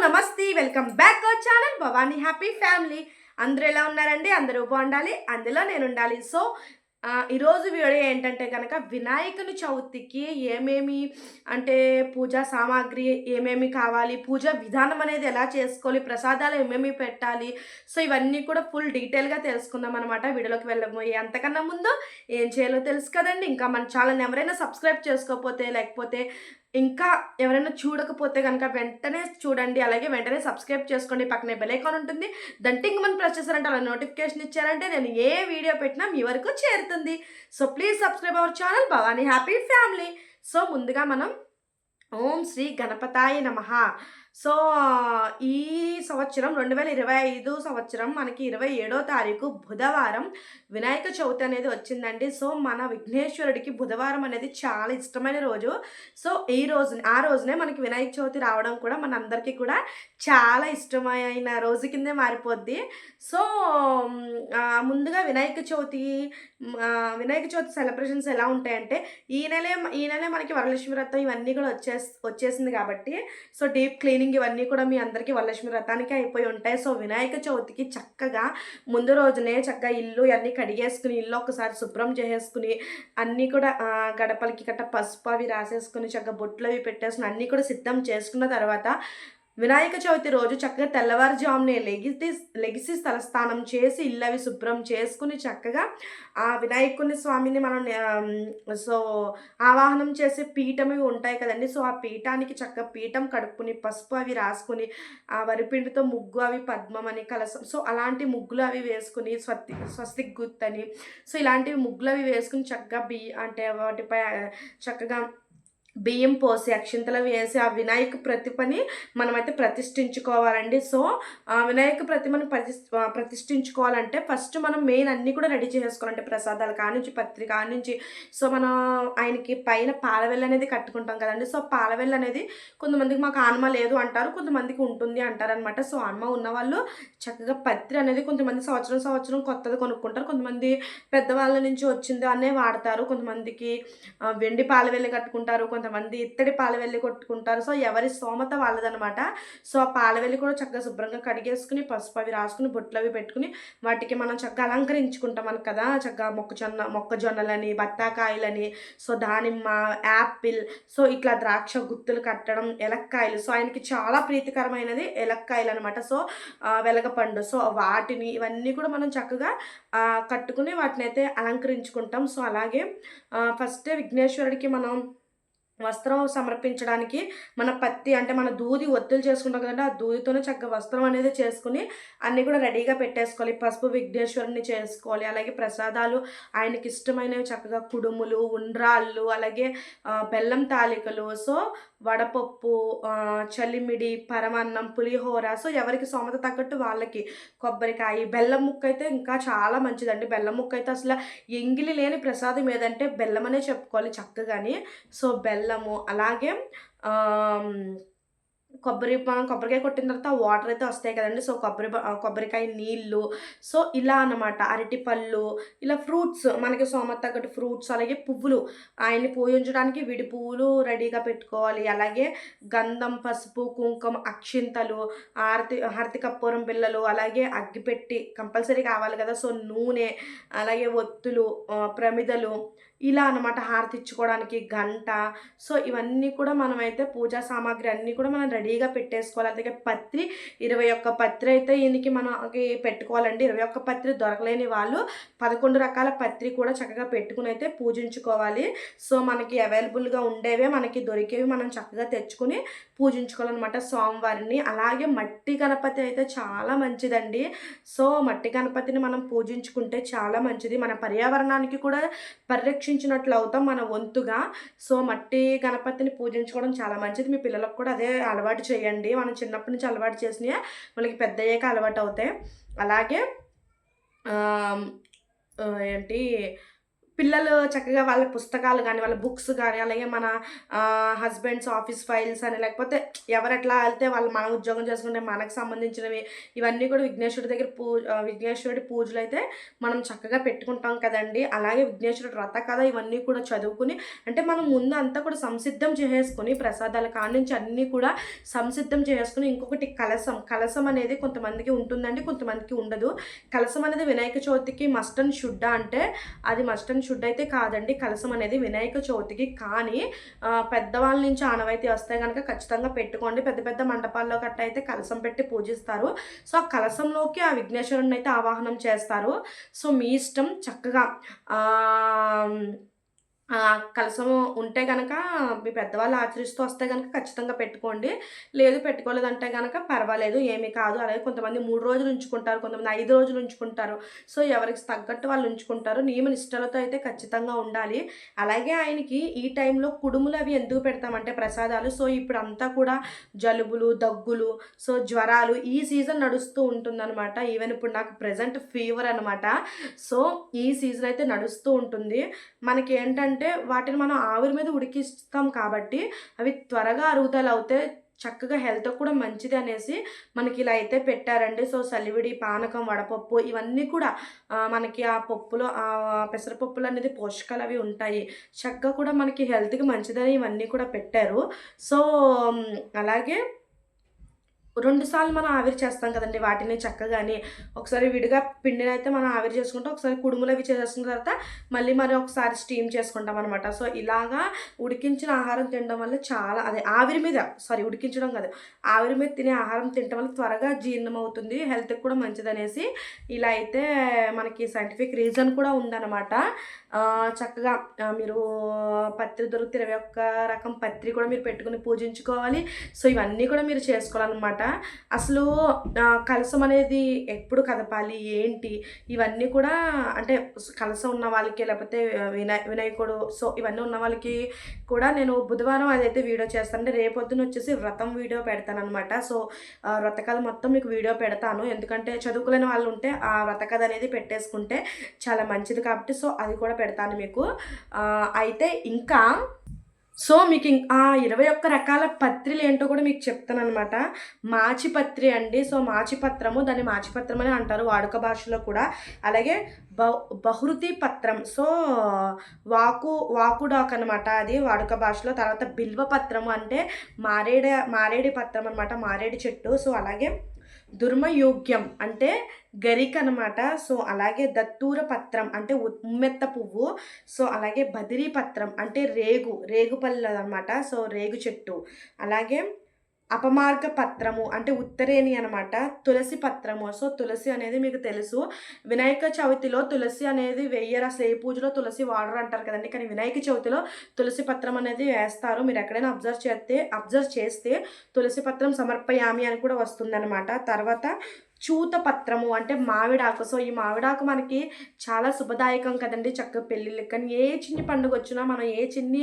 నమస్తే welcome back our channel Bhavani happy family. అందరూ ఎలా ఉన్నారండి? అందరూ బాగుండాలి, అందులో నేను ఉండాలి. సో ఈరోజు వీడియో ఏంటంటే కనుక వినాయకుని చవితికి ఏమేమి అంటే పూజా సామాగ్రి ఏమేమి కావాలి, పూజా విధానం అనేది ఎలా చేసుకోవాలి, ప్రసాదాలు ఏమేమి పెట్టాలి, సో ఇవన్నీ కూడా ఫుల్ డీటెయిల్గా తెలుసుకుందాం అనమాట. వీడియోలోకి వెళ్ళబోయే అంతకన్నా ముందు ఏం చేయాలో తెలుసు కదండి. ఇంకా మన ఛానల్ని ఎవరైనా సబ్స్క్రైబ్ చేసుకోకపోతే, లేకపోతే ఇంకా ఎవరైనా చూడకపోతే కనుక వెంటనే చూడండి, అలాగే వెంటనే సబ్స్క్రైబ్ చేసుకోండి. పక్కనే బెల్ ఐకాన్ ఉంటుంది, దాన్ని టింగ్ మనం ప్రెస్ చేశారంటే అలా నోటిఫికేషన్ ఇచ్చారంటే నేను ఏ వీడియో పెట్టినా మీ వరకు చేరుతుంది. So please subscribe our channel Bhavani happy family. So ముందుగా మనం ఓం శ్రీ గణపతాయ నమః. సో ఈ సంవత్సరం 2025 సంవత్సరం మనకి 27వ తారీఖు బుధవారం వినాయక చవితి అనేది వచ్చిందండి. సో మన విఘ్నేశ్వరుడికి బుధవారం అనేది చాలా ఇష్టమైన రోజు. సో ఆ రోజునే మనకి వినాయక చవితి రావడం కూడా మనందరికీ కూడా చాలా ఇష్టమైన రోజు కిందే మారిపోద్ది. సో ముందుగా వినాయక చవితి సెలబ్రేషన్స్ ఎలా ఉంటాయంటే ఈ నెలే మనకి వరలక్ష్మి వ్రతం ఇవన్నీ కూడా వచ్చేసింది కాబట్టి సో డీప్ క్లీనింగ్ ఇవన్నీ కూడా మీ అందరికీ వరలక్ష్మి వ్రతానికి అయిపోయి ఉంటాయి. సో వినాయక చవితికి చక్కగా ముందు రోజునే చక్కగా ఇల్లు అన్నీ కడిగేసుకుని, ఇల్లు ఒకసారి శుభ్రం చేసేసుకుని, అన్నీ కూడా గడపలకి గట్ట పసుపు అవి రాసేసుకుని చక్కగా బొట్లు అవి పెట్టేసుకుని అన్నీ కూడా సిద్ధం చేసుకున్న తర్వాత వినాయక చవితి రోజు చక్కగా తెల్లవారుజామునే లెగిసి తలస్నానం చేసి ఇల్లు అవి శుభ్రం చేసుకుని చక్కగా ఆ వినాయకుని స్వామిని మనం ఆవాహనం చేసే పీఠం ఇవి ఉంటాయి కదండి. సో ఆ పీఠానికి చక్కగా పీఠం కడుక్కుని పసుపు అవి రాసుకుని ఆ వరిపిండితో ముగ్గు అవి పద్మం అని కలసం, సో అలాంటి ముగ్గులు అవి వేసుకుని స్వస్తిక్ గుర్తని, సో ఇలాంటివి ముగ్గులు అవి వేసుకుని చక్కగా అంటే వాటిపై చక్కగా బియ్యం పోసి అక్షింతలు వేసి ఆ వినాయక ప్రతిమని మనమైతే ప్రతిష్ఠించుకోవాలండి. సో ఆ వినాయక ప్రతిమను ప్రతిష్ఠించుకోవాలంటే ఫస్ట్ మనం మెయిన్ అన్నీ కూడా రెడీ చేసుకోవాలంటే ప్రసాదాలు కానించి పత్రి కానించి సో మనం ఆయనకి పైన పాలవెల్లి అనేది కట్టుకుంటాం కదండి. సో పాలవెల్లి అనేది కొంతమందికి మాకు ఆన్మ లేదు అంటారు, కొంతమందికి ఉంటుంది అంటారనమాట. సో ఆన్మ ఉన్నవాళ్ళు చక్కగా పత్రి అనేది కొంతమంది సంవత్సరం కొత్తది కొనుక్కుంటారు, కొంతమంది పెద్దవాళ్ళ నుంచి వచ్చింది అనే వాడతారు, కొంతమందికి వెండి పాలవెల్లి కట్టుకుంటారు, కొంతమంది ఇత్తడి పాలవెల్లి కొట్టుకుంటారు. సో ఎవరి స్తోమత వాళ్ళదనమాట. సో ఆ పాలవెల్లి కూడా చక్కగా శుభ్రంగా కడిగేసుకుని పసుపు అవి రాసుకుని బొట్లు అవి పెట్టుకుని వాటికి మనం చక్కగా అలంకరించుకుంటాం కదా. చక్కగా మొక్కజొన్నలని, బత్తాకాయలని, సో దానిమ్మ, యాపిల్, సో ఇట్లా ద్రాక్ష గుత్తులు కట్టడం, ఎలక్కాయలు, సో ఆయనకి చాలా ప్రీతికరమైనది ఎలక్కాయలు అనమాట. సో వెలగపండు, సో వాటిని ఇవన్నీ కూడా మనం చక్కగా కట్టుకుని వాటిని అయితే అలంకరించుకుంటాం. సో అలాగే ఫస్ట్ విఘ్నేశ్వరుడికి మనం వస్త్రం సమర్పించడానికి మన పత్తి అంటే మన దూది ఒత్తులు చేసుకుంటాం కదండి, ఆ దూదితోనే చక్కగా వస్త్రం అనేది చేసుకుని అన్నీ కూడా రెడీగా పెట్టేసుకోవాలి. పసుపు విఘ్నేశ్వరుని చేసుకోవాలి. అలాగే ప్రసాదాలు ఆయనకి ఇష్టమైనవి చక్కగా కుడుములు, ఉండ్రాళ్ళు, అలాగే బెల్లం తాలికలు, సో వడపప్పు, చలిమిడి, పరమాన్నం, పులిహోర, సో ఎవరికి సోమత తగ్గట్టు వాళ్ళకి కొబ్బరికాయ, బెల్లం ముక్క అయితే ఇంకా చాలా మంచిదండి. బెల్లం ముక్క అయితే అసలు ఎంగిలి లేని ప్రసాదం ఏదంటే బెల్లం అనే చెప్పుకోవాలి చక్కగాని. సో బెల్లము, అలాగే కొబ్బరికాయ కొట్టిన తర్వాత వాటర్ అయితే వస్తాయి కదండి. సో కొబ్బరికాయ నీళ్ళు, సో ఇలా అన్నమాట. అరటిపళ్ళు, ఇలా ఫ్రూట్స్ మనకి సోమత తగ్గట్టు ఫ్రూట్స్, అలాగే పువ్వులు ఆయన్ని పూజించడానికి విడి పువ్వులు రెడీగా పెట్టుకోవాలి. అలాగే గంధం, పసుపు, కుంకుమ, అక్షింతలు, హారతి కర్పూరం బిళ్ళలు, అలాగే అగ్గిపెట్టి కంపల్సరీ కావాలి కదా. సో నూనె, అలాగే ఒత్తులు, ప్రమిదలు, ఇలా అనమాట. హారతి ఇచ్చుకోవడానికి గంట, సో ఇవన్నీ కూడా మనమైతే పూజా సామాగ్రి అన్నీ కూడా మనం రెడీగా పెట్టేసుకోవాలి. అలాగే పత్రి 21 పత్రి అయితే ఈయనకి మనకి పెట్టుకోవాలండి. 21 పత్రి దొరకలేని వాళ్ళు 11 రకాల పత్రి కూడా చక్కగా పెట్టుకుని అయితే పూజించుకోవాలి. సో మనకి అవైలబుల్గా ఉండేవే మనకి దొరికేవి మనం చక్కగా తెచ్చుకుని పూజించుకోవాలన్నమాట స్వామివారిని. అలాగే మట్టి గణపతి అయితే చాలా మంచిదండి. సో మట్టి గణపతిని మనం పూజించుకుంటే చాలా మంచిది, మన పర్యావరణానికి కూడా పరిరక్షించినట్లు అవుతాం మన వంతుగా. సో మట్టి గణపతిని పూజించుకోవడం చాలా మంచిది. మీ పిల్లలకు కూడా అదే అలవాటు చేయండి. మనం చిన్నప్పటి నుంచి అలవాటు చేసినవి మనకి పెద్ద అయ్యాక అలవాటు అవుతాయి. అలాగే ఏంటి పిల్లలు చక్కగా వాళ్ళ పుస్తకాలు గానీ, వాళ్ళ బుక్స్ గానీ, అలాగే మన హస్బెండ్స్ ఆఫీస్ ఫైల్స్ అని, లేకపోతే ఎవరెట్లా ఎళ్తే వాళ్ళు మనం ఉద్యోగం చేసుకుంటే మనకు సంబంధించినవి ఇవన్నీ కూడా విఘ్నేశ్వరుడి దగ్గర విఘ్నేశ్వరుడి పూజలైతే మనం చక్కగా పెట్టుకుంటాం కదండీ! అలాగే విఘ్నేశ్వరుడి వ్రత కథ ఇవన్నీ కూడా చదువుకుని అంటే మనం ముందు అంతా కూడా సంసిద్ధం చేసేసుకొని ప్రసాదాల కాడ్నుంచి అన్నీ కూడా సంసిద్ధం చేసుకొని ఇంకొకటి కలశం. కలశం అనేది కొంతమందికి ఉంటుందండి, కొంతమందికి ఉండదు. కలశం అనేది వినాయక చవితికి మస్ట్ అండ్ షుడ్డా అంటే అది మస్ట్ అండ్ షుడ్ అయితే కాదండి. కలశం అనేది వినాయక చవితికి. కానీ పెద్దవాళ్ళ నుంచి ఆనవాయితీ వస్తే గనక ఖచ్చితంగా పెట్టుకోండి. పెద్ద పెద్ద మండపాల్లో గట్టా అయితే కలశం పెట్టి పూజిస్తారు. సో, ఆ కలశంలోకి ఆ విఘ్నేశ్వరుడిని అయితే ఆవాహనం చేస్తారు. సో, మీ ఇష్టం చక్కగా ఆహ్ కలశము ఉంటే గనక మీ పెద్దవాళ్ళు ఆచరిస్తూ వస్తే గనక ఖచ్చితంగా పెట్టుకోండి. లేదు పెట్టుకోలేదంటే గనక పర్వాలేదు, ఏమీ కాదు. అలాగే కొంతమంది 3 రోజులు ఉంచుకుంటారు, కొంతమంది 5 రోజులు ఉంచుకుంటారు. సో, ఎవరికి తగ్గట్టు వాళ్ళు ఉంచుకుంటారు. నియమ నిష్టలతో అయితే ఖచ్చితంగా ఉండాలి. అలాగే ఆయనకి ఈ టైంలో కుడుములు అవి ఎందుకు పెడతామంటే ప్రసాదాలు. సో, ఇప్పుడంతా కూడా జలుబులు, దగ్గులు, సో, జ్వరాలు ఈ సీజన్ నడుస్తూ ఉంటుందనమాట. ఈవెన్ ఇప్పుడు నాకు ప్రెజెంట్ ఫీవర్ అనమాట. సో, ఈ సీజన్ అయితే నడుస్తూ ఉంటుంది. మనకేంటంటే వాటిని మనం ఆవిరి మీద ఉడికిస్తాం కాబట్టి అవి త్వరగా అరుగుదలవుతాయి. చక్కగా హెల్త్‌కి కూడా మంచిది అనేసి మనకి ఇలా అయితే పెట్టారండి. సో, సలివిడి, పానకం, వడపప్పు ఇవన్నీ కూడా మనకి ఆ పప్పులో పెసరపప్పులో అనేది పోషకాలవి ఉంటాయి. చక్కగా కూడా మనకి హెల్త్‌కి మంచిదని ఇవన్నీ కూడా పెట్టారు. సో, అలాగే 2 సార్లు మనం ఆవిరి చేస్తాం కదండీ! వాటిని చక్కగాని. ఒకసారి విడిగా పిండినైతే మనం ఆవిరి చేసుకుంటాం. ఒకసారి కుడుములవి చేసేసుకున్న తర్వాత మళ్ళీ ఒకసారి స్టీమ్ చేసుకుంటామనమాట. సో, ఇలాగా ఉడికించిన ఆహారం తినడం వల్ల చాలా అదే ఆవిరి మీద ఉడికించడం కాదు. ఆవిరి మీద తినే ఆహారం తినటం వల్ల త్వరగా జీర్ణమవుతుంది. హెల్త్‌కి కూడా మంచిదనేసి ఇలా అయితే మనకి సైంటిఫిక్ రీజన్ కూడా ఉందనమాట. చక్కగా మీరు పత్రి దొరికితే 21 రకం పత్రి కూడా మీరు పెట్టుకొని పూజించుకోవాలి. సో, ఇవన్నీ కూడా మీరు చేసుకోవాలనమాట. అసలు కలశం అనేది ఎప్పుడు కదపాలి, ఏంటి ఇవన్నీ కూడా అంటే కలశం ఉన్న వాళ్ళకి లేకపోతే వినాయకుడు సో, ఇవన్నీ ఉన్న వాళ్ళకి కూడా నేను బుధవారం అదైతే వీడియో చేస్తాను. అంటే రేపొద్దున వచ్చేసి వ్రతం వీడియో పెడతాననమాట. సో, వ్రతకథ మొత్తం మీకు వీడియో పెడతాను. ఎందుకంటే చదువుకోలేని వాళ్ళు ఉంటే ఆ వ్రతకథ అనేది పెట్టేసుకుంటే చాలా మంచిది కాబట్టి సో, అది కూడా పెడతాను మీకు. అయితే ఇంకా సో, మీకు 21 రకాల పత్రులేంటో కూడా మీకు చెప్తాననమాట. మాచిపత్రి అండి. సో, మాచిపత్రము దాన్ని మాచిపత్రం అని అంటారు వాడుక భాషలో కూడా. అలాగే బహృతి పత్రం. సో, వాకుడాకనమాట అది వాడుక భాషలో. తర్వాత బిల్వ పత్రము అంటే మారేడు పత్రం అనమాట. మారేడు చెట్టు. సో, అలాగే దుర్మయోగ్యం అంటే గరికనమాట. సో, అలాగే దత్తూర పత్రం అంటే ఉమ్మెత్త పువ్వు. సో, అలాగే బదిరీ పత్రం అంటే రేగుపళ్ళదనమాట. సో, రేగు చెట్టు. అలాగే అపమార్గ పత్రము అంటే ఉత్తరేణి అనమాట. తులసి పత్రము. సో, తులసి అనేది మీకు తెలుసు. వినాయక చవితిలో తులసి అనేది వెయ్యరు. అసలు ఏ పూజలో తులసి వాడరు అంటారు కదండీ! కానీ వినాయక చవితిలో తులసి పత్రం అనేది వేస్తారు. మీరు ఎక్కడైనా అబ్జర్వ్ చేస్తే తులసి పత్రం సమర్పయామి అని కూడా వస్తుందనమాట. తర్వాత చూత పత్రము అంటే మావిడాకు. సో, ఈ మావిడాకు మనకి చాలా శుభదాయకం కదండీ! చక్కగా పెళ్ళిళ్ళకి కానీ ఏ చిన్ని పండుగొచ్చినా మనం ఏ చిన్ని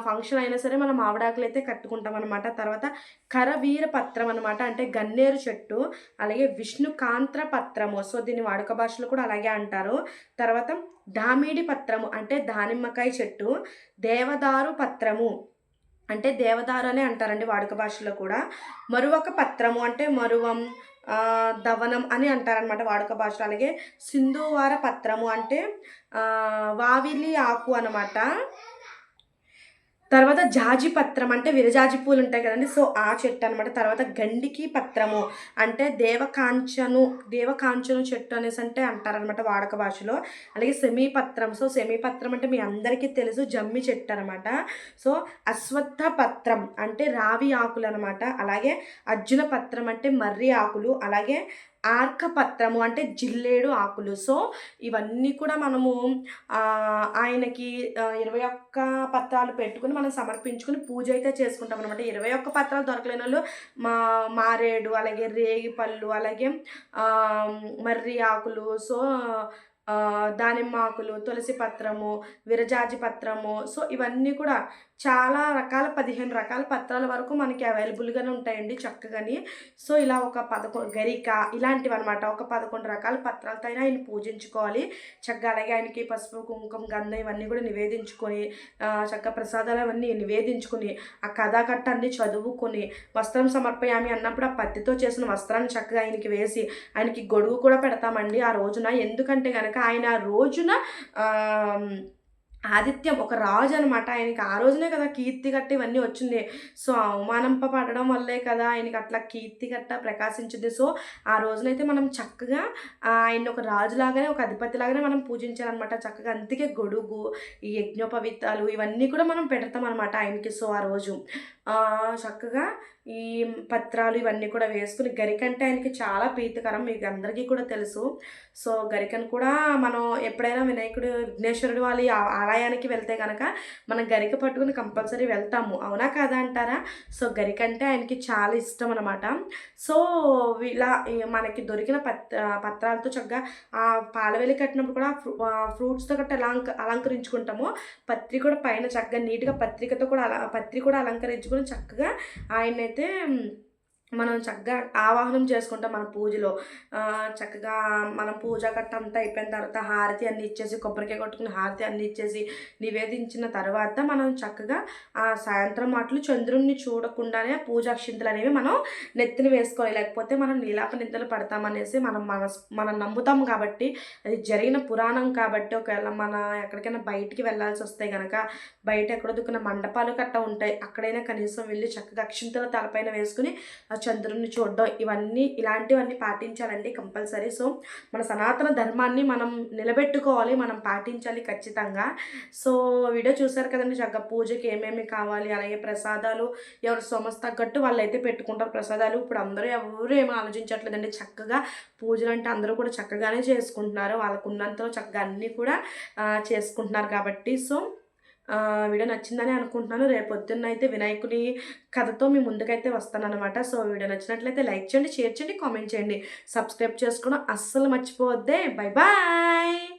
ఫంక్షన్ అయినా సరే మనం మావిడాకులైతే కట్టుకుంటామనమాట. తర్వాత కరవీర పత్రం అనమాట. అంటే గన్నేరు చెట్టు. అలాగే విష్ణుకాంత్ర పత్రము. సో, దీన్ని వాడుక భాషలో కూడా అలాగే అంటారు. తర్వాత దామిడి పత్రము అంటే దానిమ్మకాయ చెట్టు. దేవదారు పత్రము అంటే దేవదారు అనే అంటారండి వాడుక భాషలో కూడా. మరువక పత్రము అంటే మరువం, దవనం అని అంటారనమాట వాడుక భాషలో. అలాగే సింధువార పత్రము అంటే వావిలి ఆకు అనమాట. తర్వాత జాజి పత్రం అంటే విరజాజి పూలు ఉంటాయి కదండీ! సో, ఆ చెట్టు అనమాట. తర్వాత గండికి పత్రము అంటే దేవకాంచను చెట్టు అనేసి అంటే అంటారనమాట వాడుక భాషలో. అలాగే సెమీపత్రం. సో, సెమీపత్రం అంటే మీ అందరికీ తెలుసు జమ్మి చెట్టు అనమాట. సో, అశ్వత్థ పత్రం అంటే రావి ఆకులు అనమాట. అలాగే అర్జున పత్రం అంటే మర్రి ఆకులు. అలాగే ఆర్కపత్రము అంటే జిల్లేడు ఆకులు. సో, ఇవన్నీ కూడా మనము ఆయనకి 21 పత్రాలు పెట్టుకొని మనం సమర్పించుకొని పూజ అయితే చేసుకుంటామనమాట. 21 పత్రాలు దొరకలేనోళ్ళు మారేడు, అలాగే రేగిపళ్ళు, అలాగే మర్రి ఆకులు, సో, దానిమ్మ ఆకులు, తులసి పత్రము, విరజాజి పత్రము. సో, ఇవన్నీ కూడా చాలా రకాల 15 రకాల పత్రాల వరకు మనకి అవైలబుల్‌గానే ఉంటాయండి చక్కగాని. సో, ఇలా ఒక గరిక ఇలాంటివనమాట. ఒక 11 రకాల పత్రాలతో అయినా ఆయన్ని పూజించుకోవాలి. చక్కగా అలాగే ఆయనకి పసుపు, కుంకుమ, గంధం ఇవన్నీ కూడా నివేదించుకొని చక్కగా ప్రసాదాలు అవన్నీ నివేదించుకొని, ఆ కథాకట్ట అన్నీ చదువుకొని, వస్త్రం సమర్పయామి అన్నప్పుడు ఆ పత్తితో చేసిన వస్త్రాన్ని చక్కగా ఆయనకి వేసి, ఆయనకి గొడుగు కూడా పెడతామండి ఆ రోజున. ఎందుకంటే గనక ఆయన ఆ రోజున ఆహ్ ఆదిత్యం ఒక రాజు అనమాట. ఆయనకి ఆ రోజునే కదా కీర్తి గట్ట ఇవన్నీ వచ్చింది. సో, అవమానింపబడడం వల్లే కదా ఆయనకి అట్లా కీర్తి గట్ట ప్రకాశించింది. సో, ఆ రోజునైతే మనం చక్కగా ఆయన్ని ఒక రాజులాగానే, ఒక అధిపతిలాగానే మనం పూజించాలనమాట. చక్కగా అందుకే గొడుగు, ఈ యజ్ఞోపవీతాలు ఇవన్నీ కూడా మనం పెడతామనమాట ఆయనకి. సో, ఆ రోజు చక్కగా ఈ పత్రాలు ఇవన్నీ కూడా వేసుకొని గరికంటే ఆయనకి చాలా ప్రీతికరం. మీకు అందరికీ కూడా తెలుసు. సో, గరికను కూడా మనం ఎప్పుడైనా విఘ్నేశ్వరుడు వాళ్ళ ఆలయానికి వెళ్తే గనక మనం గరిక పట్టుకొని కంపల్సరీ వెళ్తాము. అవునా కాదా అంటారా? సో, గరికంటే ఆయనకి చాలా ఇష్టం అనమాట. సో, ఇలా మనకి దొరికిన పత్రాలతో చక్కగా పాలవెల్లి కట్టినప్పుడు కూడా ఫ్రూట్స్‌తో గట్టా ఎలా అలంకరించుకుంటామో, పత్రి కూడా పైన చక్కగా నీట్‌గా పత్రికతో కూడా పత్రి కూడా అలంకరించుకొని చక్కగా ఆయన్నైతే మనం చక్కగా ఆవాహనం చేసుకుంటాం మన పూజలో. చక్కగా మనం పూజ గట్ట అంతా అయిపోయిన తర్వాత హారతి అన్నీ ఇచ్చేసి, కొబ్బరికాయ కొట్టుకుని హారతి అన్నీ ఇచ్చేసి, నివేదించిన తర్వాత మనం చక్కగా సాయంత్రం మాటలు చంద్రుడిని చూడకుండానే పూజాక్షింతలు అనేవి మనం నెత్తిన వేసుకోవాలి. లేకపోతే మనం నీలాప నిద్రలు పడతామనేసి మనం నమ్ముతాం కాబట్టి, అది జరిగిన పురాణం కాబట్టి, ఒకవేళ మన ఎక్కడికైనా బయటికి వెళ్ళాల్సి వస్తే గనక, బయట ఎక్కడో దుక్కున మండపాలు గట్ట ఉంటాయి. అక్కడైనా కనీసం వెళ్ళి చక్కగా అక్షింతలు తలపైన వేసుకుని చంద్రుడిని చూడడం ఇలాంటివన్నీ పాటించాలండి కంపల్సరీ. సో, మన సనాతన ధర్మాన్ని మనం నిలబెట్టుకోవాలి, మనం పాటించాలి ఖచ్చితంగా. సో, వీడియో చూసారు కదండి. చక్కగా పూజకి ఏమేమి కావాలి, అలాగే ప్రసాదాలు ఎవరి సొమస్సు తగ్గట్టు వాళ్ళైతే పెట్టుకుంటారు ప్రసాదాలు. ఇప్పుడు ఎవరు ఏమి ఆలోచించట్లేదండి. చక్కగా పూజలంటే అందరూ కూడా చక్కగానే చేసుకుంటున్నారు. వాళ్ళకున్నంతలో చక్కగా అన్నీ కూడా చేసుకుంటున్నారు కాబట్టి. సో, వీడియో నచ్చిందని అనుకుంటున్నాను. రేపొద్దున్నైతే వినాయకుడి కథతో మీ ముందుకైతే వస్తాననమాట. సో, వీడియో నచ్చినట్లయితే లైక్ చేయండి, షేర్ చేయండి, కామెంట్ చేయండి. సబ్స్క్రైబ్ చేసుకోవడం అస్సలు మర్చిపోవద్దే. Bye bye.